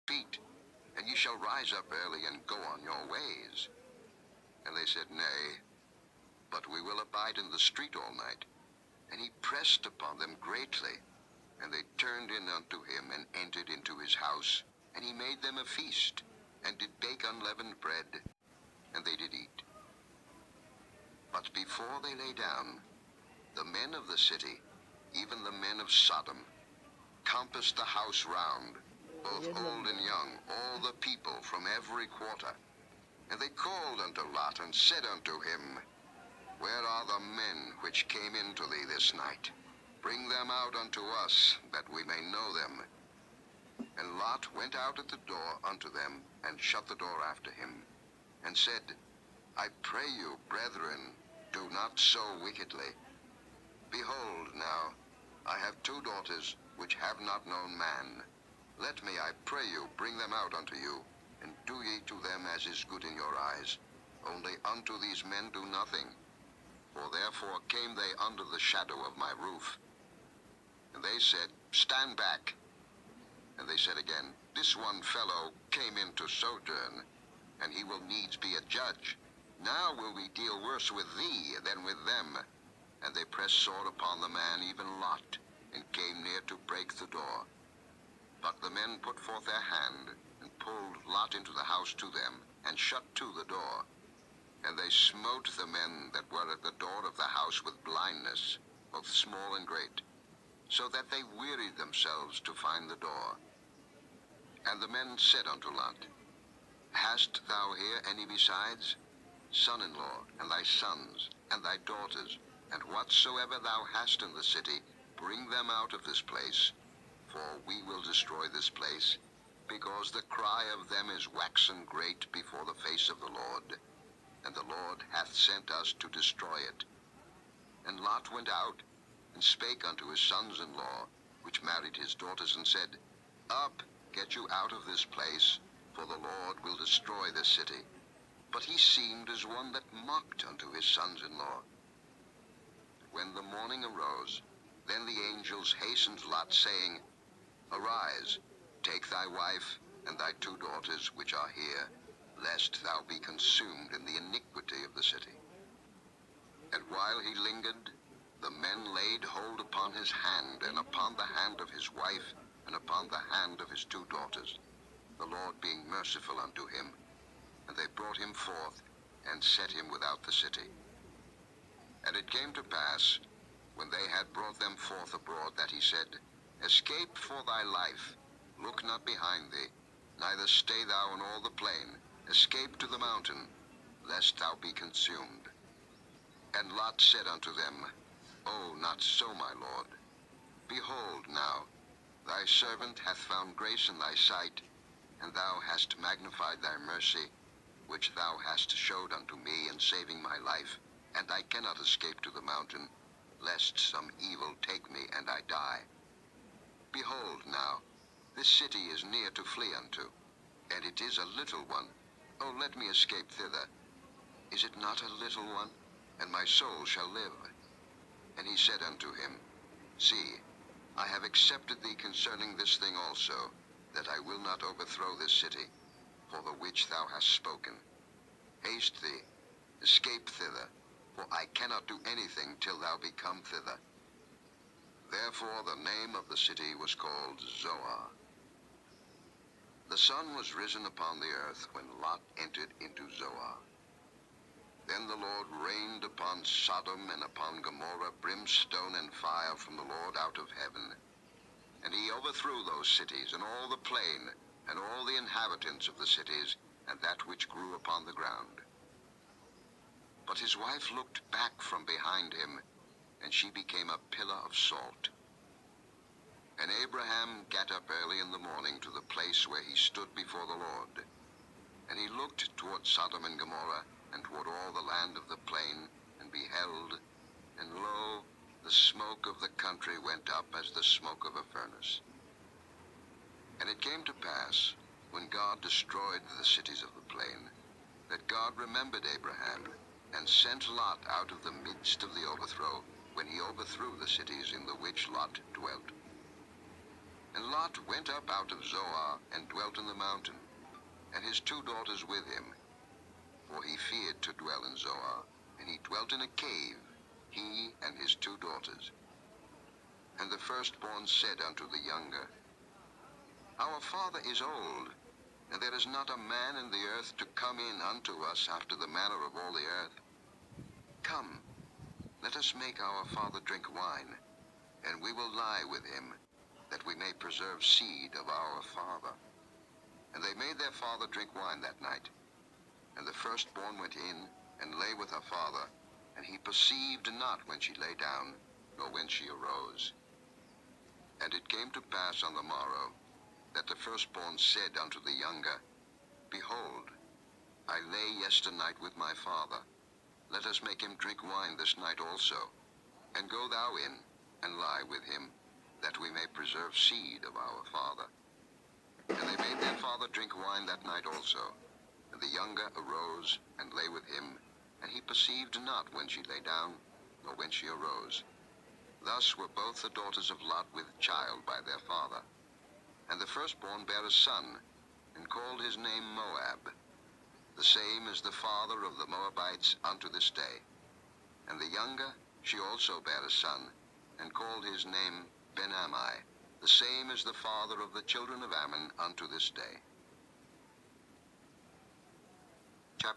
feet, and ye shall rise up early and go on your ways. And they said, Nay, but we will abide in the street all night. And he pressed upon them greatly. And they turned in unto him, and entered into his house. And he made them a feast, and did bake unleavened bread, and they did eat. But before they lay down, the men of the city, even the men of Sodom, compassed the house round, both old and young, all the people from every quarter. And they called unto Lot, and said unto him, Where are the men which came into thee this night? Bring them out unto us, that we may know them. And Lot went out at the door unto them, and shut the door after him, and said, I pray you, brethren, do not so wickedly. Behold, now, I have 2 daughters, which have not known man. Let me, I pray you, bring them out unto you, and do ye to them as is good in your eyes. Only unto these men do nothing. For therefore came they under the shadow of my roof. And they said, Stand back. And they said again, This one fellow came in to sojourn, and he will needs be a judge. Now will we deal worse with thee than with them. And they pressed sore upon the man, even Lot, and came near to break the door. But the men put forth their hand, and pulled Lot into the house to them, and shut to the door. And they smote the men that were at the door of the house with blindness, both small and great, so that they wearied themselves to find the door. And the men said unto Lot, Hast thou here any besides? Son-in-law, and thy sons, and thy daughters, and whatsoever thou hast in the city, bring them out of this place, for we will destroy this place, because the cry of them is waxen great before the face of the Lord, and the Lord hath sent us to destroy it. And Lot went out, and spake unto his sons-in-law, which married his daughters, and said, Up, get you out of this place, for the Lord will destroy this city. But he seemed as one that mocked unto his sons-in-law. When the morning arose, then the angels hastened Lot, saying, Arise, take thy wife, and thy 2 daughters which are here, lest thou be consumed in the iniquity of the city. And while he lingered, the men laid hold upon his hand, and upon the hand of his wife, and upon the hand of his 2 daughters, the Lord being merciful unto him. And they brought him forth, and set him without the city. And it came to pass, when they had brought them forth abroad, that he said, Escape for thy life, look not behind thee, neither stay thou in all the plain, escape to the mountain, lest thou be consumed. And Lot said unto them, O, not so, my lord. Behold now, thy servant hath found grace in thy sight, and thou hast magnified thy mercy, which thou hast showed unto me in saving my life, and I cannot escape to the mountain, lest some evil take me and I die. Behold now, this city is near to flee unto, and it is a little one. O let me escape thither. Is it not a little one? And my soul shall live. And he said unto him, See, I have accepted thee concerning this thing also, that I will not overthrow this city, for the which thou hast spoken. Haste thee, escape thither, for I cannot do anything till thou be come thither. Therefore the name of the city was called Zoar. The sun was risen upon the earth when Lot entered into Zoar. Then the Lord rained upon Sodom and upon Gomorrah brimstone and fire from the Lord out of heaven. And he overthrew those cities, and all the plain, and all the inhabitants of the cities, and that which grew upon the ground. But his wife looked back from behind him, and she became a pillar of salt. And Abraham gat up early in the morning to the place where he stood before the Lord. And he looked toward Sodom and Gomorrah, and toward all the land of the plain, and beheld, and lo, the smoke of the country went up as the smoke of a furnace. And it came to pass, when God destroyed the cities of the plain, that God remembered Abraham, and sent Lot out of the midst of the overthrow, when he overthrew the cities in the which Lot dwelt. And Lot went up out of Zoar, and dwelt in the mountain, and his 2 daughters with him. For he feared to dwell in Zoar, and he dwelt in a cave, he and his 2 daughters. And the firstborn said unto the younger, Our father is old, and there is not a man in the earth to come in unto us after the manner of all the earth. Come, let us make our father drink wine, and we will lie with him, that we may preserve seed of our father. And they made their father drink wine that night. And the firstborn went in, and lay with her father, and he perceived not when she lay down, nor when she arose. And it came to pass on the morrow, that the firstborn said unto the younger, Behold, I lay yesternight with my father. Let us make him drink wine this night also, and go thou in, and lie with him, that we may preserve seed of our father. And they made their father drink wine that night also. And the younger arose, and lay with him, and he perceived not when she lay down, nor when she arose. Thus were both the daughters of Lot with child by their father. And the firstborn bare a son, and called his name Moab. The same is the father of the Moabites unto this day. And the younger, she also bare a son, and called his name Ben-Ammi. The same is the father of the children of Ammon unto this day.